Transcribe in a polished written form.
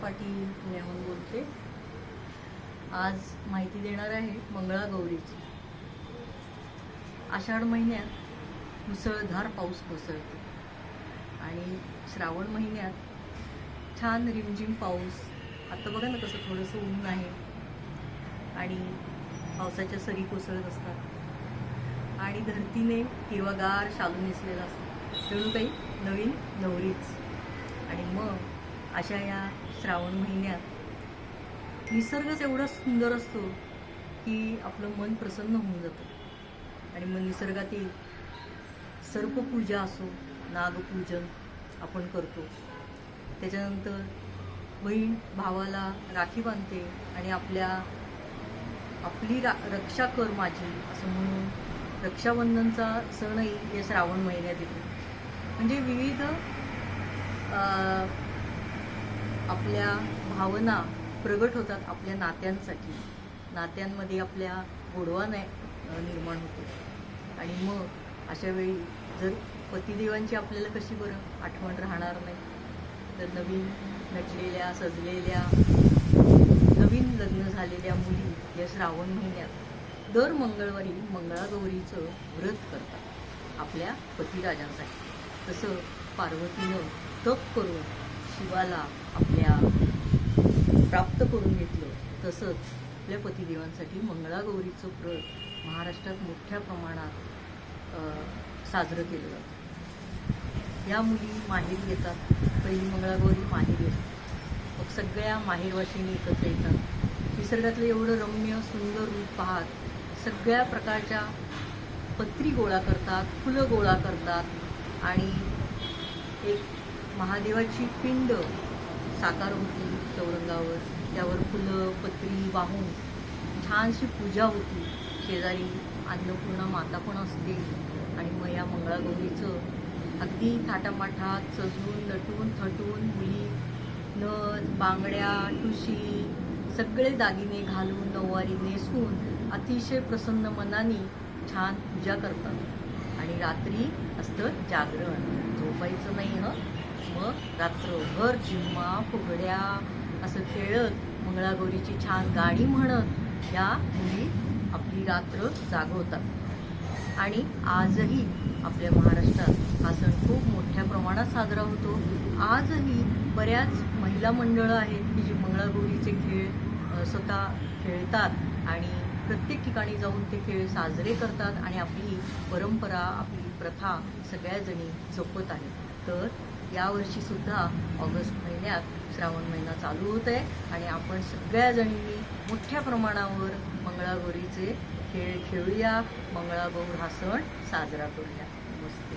पाटील पुण्याहून बोलते। आज माहिती देणार आहे मंगळागौरीची। आषाढ महिन्यात मुसळधार पाऊस कोसळतो आणि श्रावण महिन्यात छान रिमझिम पाऊस। आता बघा ना कसं थोडंसं ऊन आहे आणि पावसाच्या सरी कोसळत असतात आणि धरतीने हिरवागार शालू नेसलेला असतो, जणू काही नवीन नवरीच। आणि मग अशा या श्रावण महिन्यात निसर्गच एवढा सुंदर असतो की आपलं मन प्रसन्न होऊन जातं। आणि मग निसर्गातील सर्पपूजा असो, नागपूजन आपण करतो। त्याच्यानंतर बहीण भावाला राखी बांधते आणि आपली रक्षा कर माझी असं म्हणून रक्षाबंधनचा सणही या श्रावण महिन्यात येतो। म्हणजे विविध आपल्या भावना प्रगट होतात आपल्या नात्यांसाठी, नात्यांमध्ये आपल्या गोडवा निर्माण होतो। आणि मग अशा वेळी जर पतिदेवांची आपल्याला कशी बरं आठवण राहणार नाही, तर नवीन नटलेल्या सजलेल्या नवीन लग्न झालेल्या मुली या श्रावण महिन्यात दर मंगळवारी मंगळागौरीचं व्रत करतात आपल्या पतिराजांसाठी। तसं पार्वतीनं तप करून शिवाला आपल्या प्राप्त करून घेतलं, तसंच आपल्या पतिदेवांसाठी मंगळागौरीचं व्रत महाराष्ट्रात मोठ्या प्रमाणात साजरं केलं जातं। या मुली माहेरी येतात, पहिली मंगळागौरी माहेरी येते, मग सगळ्या माहेरवाशिणी एकत्र येतात। निसर्गातलं एवढं रम्य सुंदर रूप पाहत सगळ्या प्रकारच्या पत्री गोळा करतात, फुलं गोळा करतात आणि एक महादेवाची पिंड साकार होती चौरंगावर, त्यावर फुलं पत्री वाहून छानशी पूजा होती। शेजारी अन्नपूर्णा माता पण असते आणि मग या मंगळागौरीचं अगदी थाटामाठात सजून नटून थटून मुली नथ बांगड्या ठुशी सगळे दागिने घालून नऊवारी नेसून अतिशय प्रसन्न मनाने छान पूजा करतात। आणि रात्री असतं जागरण, झोपायचं नाही मग रात्रभर झिम्मा फुगड्या असं खेळत मंगळागौरीची छान गाणी म्हणत या मुली आपली रात्र जागवतात। आणि आजही आपल्या महाराष्ट्रात हा सण खूप मोठ्या प्रमाणात साजरा होतो। आजही बऱ्याच महिला मंडळं आहेत की जी मंगळागौरीचे खेळ स्वतः खेळतात आणि प्रत्येक ठिकाणी जाऊन ते खेळ साजरे करतात आणि आपली परंपरा आपली प्रथा सगळ्याजणी जपत आहेत। तर यावर्षीसुद्धा ऑगस्ट महिन्यात श्रावण महिना चालू होत आहे आणि आपण सगळ्याजणींनी मोठ्या प्रमाणावर मंगळागौरीचे खेळ खेळूया, मंगळागौर हा सण साजरा करूया। नमस्ते।